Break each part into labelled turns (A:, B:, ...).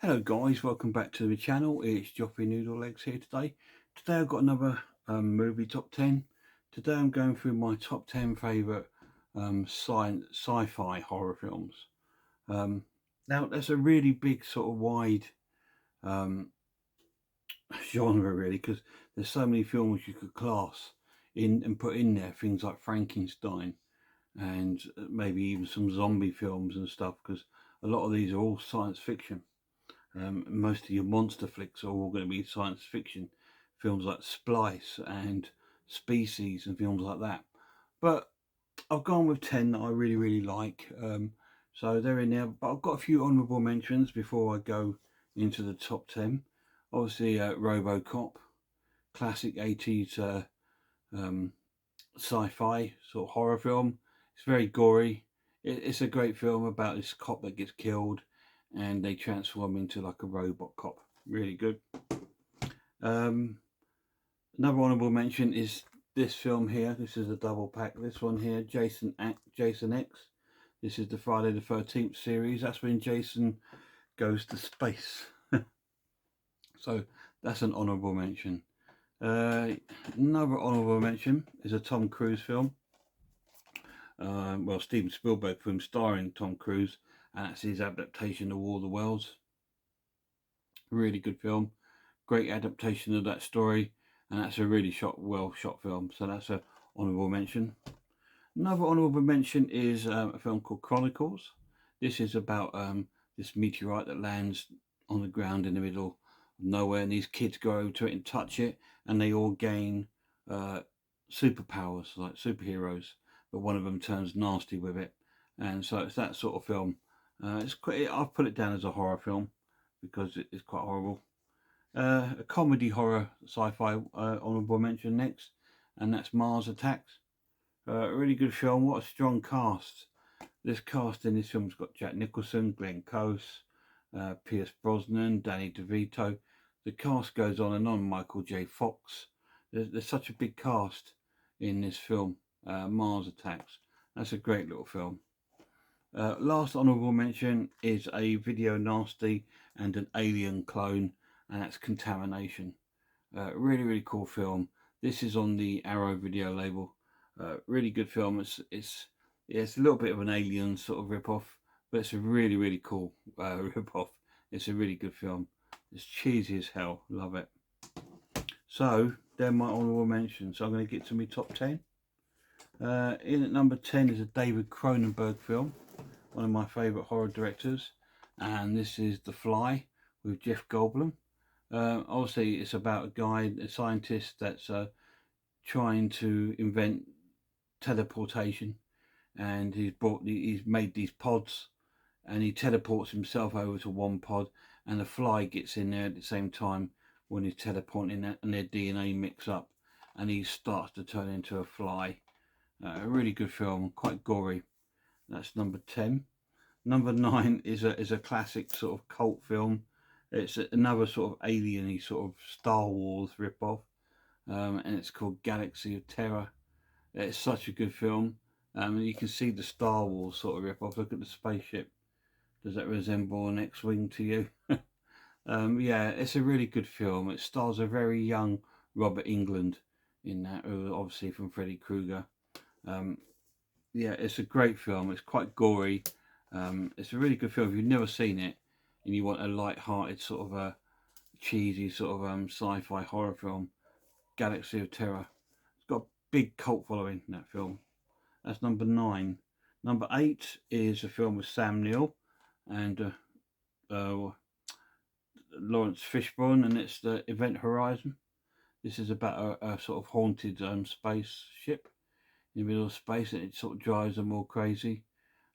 A: Hello guys, welcome back to the channel. It's Joffrey Noodle Legs here today. Today I've got another movie top 10. Today I'm going through my top 10 favourite sci-fi horror films. Now there's a really big sort of wide um, genre really, because there's so many films you could class in and put in there. Things like Frankenstein and maybe even some zombie films and stuff, because a lot of these are all science fiction. Most of your monster flicks are all going to be science fiction films like Splice and Species and films like that. But I've gone with 10 that I really like. So they're in there. But I've got a few honourable mentions before I go into the top 10. Obviously, Robocop, classic 80s sci-fi sort of horror film. It's very gory. It's a great film about this cop that gets killed and they transform into like a robot cop. Really good. Um, Another honourable mention is this film here. This is a double pack. This one here, Jason X. This is the Friday the 13th series. That's when Jason goes to space. So that's an honourable mention. Another honourable mention is a Tom Cruise film. Steven Spielberg film starring Tom Cruise, and that's his adaptation of War of the Worlds. Really good film, great adaptation of that story, and that's a really well shot film. So that's a honourable mention. Another honourable mention is a film called Chronicles. This is about this meteorite that lands on the ground in the middle of nowhere, and these kids go over to it and touch it, and they all gain superpowers like superheroes. But one of them turns nasty with it, and so it's that sort of film. It's quite. I've put it down as a horror film because it's quite horrible. A comedy horror sci-fi honourable mention next, and that's Mars Attacks. A really good film. What a strong cast! This cast in this film's got Jack Nicholson, Glenn Close, Pierce Brosnan, Danny DeVito. The cast goes on and on. Michael J. Fox. There's such a big cast in this film. Mars Attacks. That's a great little film. Last honourable mention is a video nasty and an alien clone, and that's Contamination. Really cool film. This is on the Arrow video label. Really good film. It's a little bit of an alien sort of rip-off, but it's a really cool rip-off. It's a really good film. It's cheesy as hell. Love it. So they're my honourable mentions. So I'm going to get to my top 10. In at number 10 is a David Cronenberg film, one of my favourite horror directors, and this is The Fly with Jeff Goldblum. Obviously, it's about a guy, a scientist that's trying to invent teleportation, and he's made these pods, and he teleports himself over to one pod, and the fly gets in there at the same time when he's teleporting that, and their DNA mix up, and he starts to turn into a fly. A really good film, quite gory. That's number 10. Number 9 is a classic sort of cult film. It's another sort of alien-y sort of Star Wars rip-off, and it's called Galaxy of Terror. It's such a good film. You can see the Star Wars sort of rip-off. Look at the spaceship. Does that resemble an X-Wing to you? Yeah, it's a really good film. It stars a very young Robert Englund in that, obviously from Freddy Krueger. Yeah, it's a great film. It's quite gory. It's a really good film. If you've never seen it and you want a light-hearted sort of a cheesy sort of sci-fi horror film, Galaxy of Terror. It's got a big cult following, that film. That's number 9. Number 8 is a film with Sam Neill and Lawrence Fishburne, and it's the Event Horizon. This is about a sort of haunted spaceship in the middle of space, and it sort of drives them all crazy.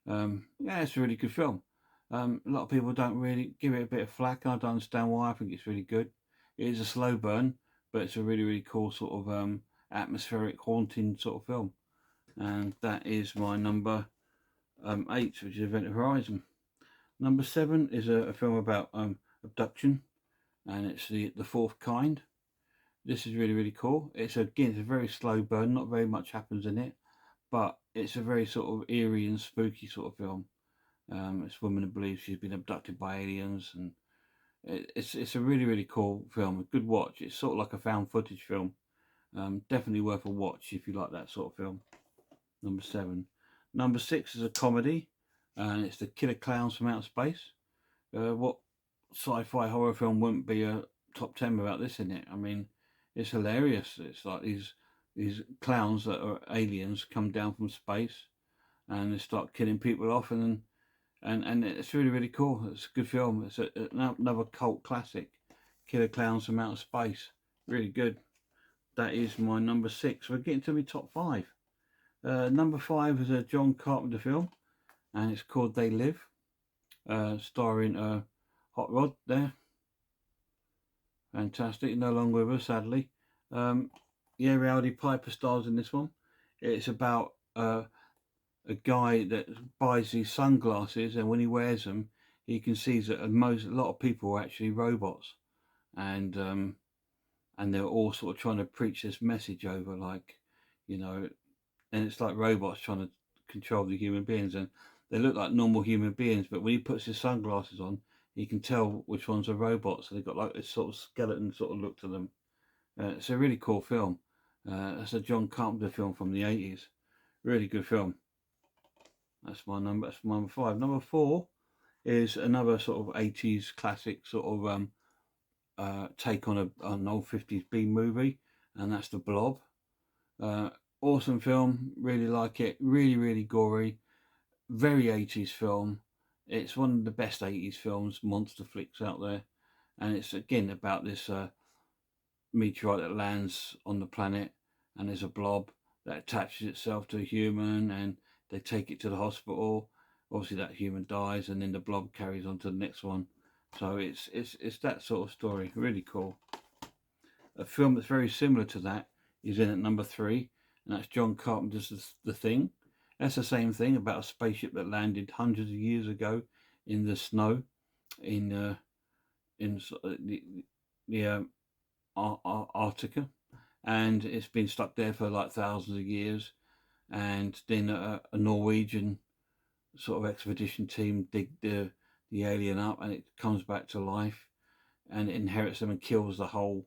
A: Yeah, it's a really good film. A lot of people don't really give it a bit of flack. I don't understand why. I think it's really good. It is a slow burn, but it's a really cool sort of atmospheric, haunting sort of film. And that is my number 8, which is Event Horizon. Number 7 is a film about abduction, and it's the fourth kind. This is really cool. It's a very slow burn. Not very much happens in it, but it's a very sort of eerie and spooky sort of film. This woman who believes she's been abducted by aliens, and It's a really cool film, a good watch. It's sort of like a found footage film. Definitely worth a watch if you like that sort of film. Number 7. Number 6 is a comedy, and it's The Killer Clowns from Outer Space. What sci-fi horror film wouldn't be a top 10 without this in it? I mean, it's hilarious. It's like these clowns that are aliens come down from space and they start killing people off, and it's really cool. It's a good film. It's another cult classic, Killer Clowns from Outer Space. Really good. That is my number 6. We're getting to my top 5. Number 5 is a John Carpenter film, and it's called They Live, starring Hot Rod there. Fantastic. No longer with us, sadly. Yeah, Rowdy Piper stars in this one. It's about a guy that buys these sunglasses, and when he wears them, he can see that a lot of people are actually robots, and they're all sort of trying to preach this message over, like, you know, and it's like robots trying to control the human beings, and they look like normal human beings, but when he puts his sunglasses on, he can tell which ones are robots. So they've got like this sort of skeleton sort of look to them. It's a really cool film. It's a John Carpenter film from the 80s. Really good film. That's my number. That's my number 5. Number 4 is another sort of 80s classic sort of take on an old 50s B movie, and that's The Blob. Awesome film. Really like it. Really gory. Very 80s film. It's one of the best 80s films, monster flicks out there, and it's again about this meteorite that lands on the planet, and there's a blob that attaches itself to a human, and they take it to the hospital. Obviously that human dies, and then the blob carries on to the next one. So it's that sort of story. Really cool. A film that's very similar to that is in at number 3, and that's John Carpenter's The Thing. That's the same thing, about a spaceship that landed hundreds of years ago in the snow in the Arctica, and it's been stuck there for like thousands of years. And then a Norwegian sort of expedition team dig the alien up, and it comes back to life, and it inherits them and kills the whole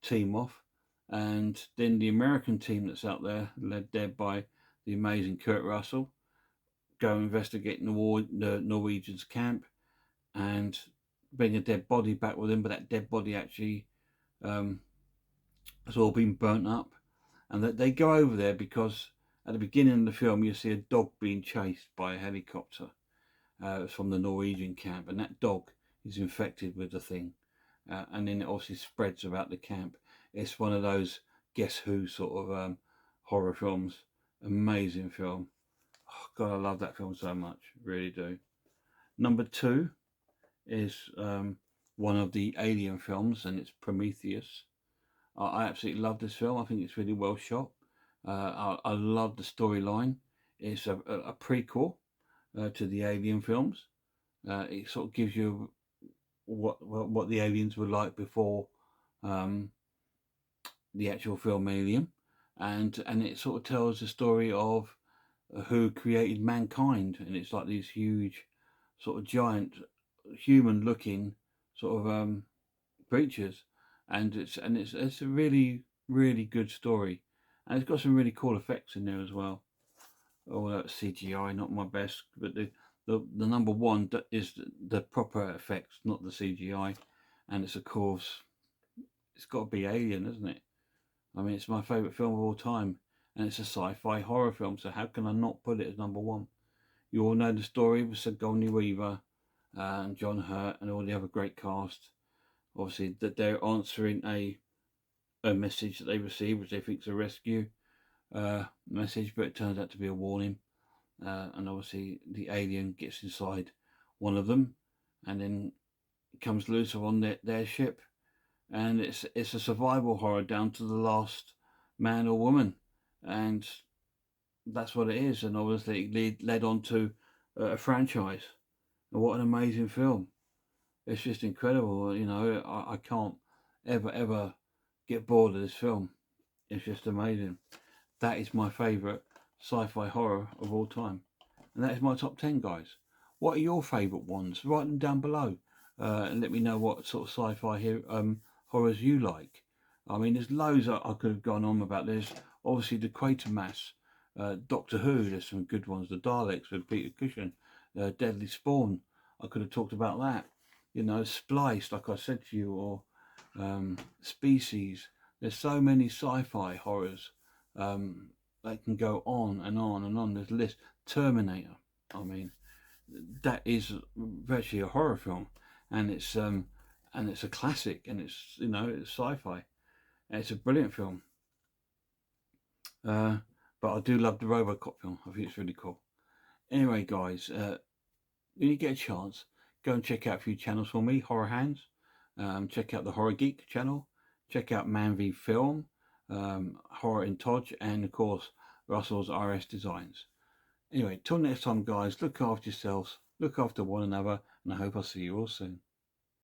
A: team off. And then the American team that's out there, led there by the amazing Kurt Russell, go investigate the Norwegians' camp and bring a dead body back with them, but that dead body actually has all been burnt up. And that they go over there because at the beginning of the film you see a dog being chased by a helicopter from the Norwegian camp, and that dog is infected with the thing, and then it obviously spreads about the camp. It's one of those Guess Who sort of horror films. Amazing film. Oh, God, I love that film so much. Really do. Number 2 is one of the Alien films, and it's Prometheus. I absolutely love this film. I think it's really well shot. I love the storyline. It's a prequel to the Alien films. It sort of gives you what the aliens were like before the actual film Alien, and it sort of tells the story of who created mankind, and it's like these huge, sort of giant, human-looking sort of creatures, and it's a really good story, and it's got some really cool effects in there as well. Oh, that's CGI, not my best, but the number 1 is the proper effects, not the CGI, and it's of course it's got to be Alien, isn't it? I mean, it's my favourite film of all time, and it's a sci-fi horror film, so how can I not put it as number 1? You all know the story with Sigourney Weaver and John Hurt and all the other great cast. Obviously, that they're answering a message that they received, which they think is a rescue message, but it turns out to be a warning. And obviously, the alien gets inside one of them, and then comes loose on their ship, and it's a survival horror down to the last man or woman, and that's what it is. And obviously, it led on to a franchise. And what an amazing film! It's just incredible. You know, I can't ever get bored of this film. It's just amazing. That is my favourite sci-fi horror of all time. And that is my top 10, guys. What are your favourite ones? Write them down below. and let me know what sort of sci-fi here horrors you like. I mean, there's loads I could have gone on about. There's obviously the Quatermass, Doctor Who. There's some good ones. The Daleks with Peter Cushing, Deadly Spawn. I could have talked about that. You know, Spliced, like I said to you, or Species. There's so many sci-fi horrors. They can go on and on and on. There's a list. Terminator. I mean, that is virtually a horror film, and it's a classic, and it's, you know, it's sci-fi. And it's a brilliant film. But I do love the Robocop film. I think it's really cool. Anyway, guys, when you get a chance, go and check out a few channels for me. Horror Hands. Check out the Horror Geek channel. Check out Man v Film, Horror in Todge, and of course Russell's RS Designs. Anyway, till next time, guys, look after yourselves, look after one another, and I hope I'll see you all soon.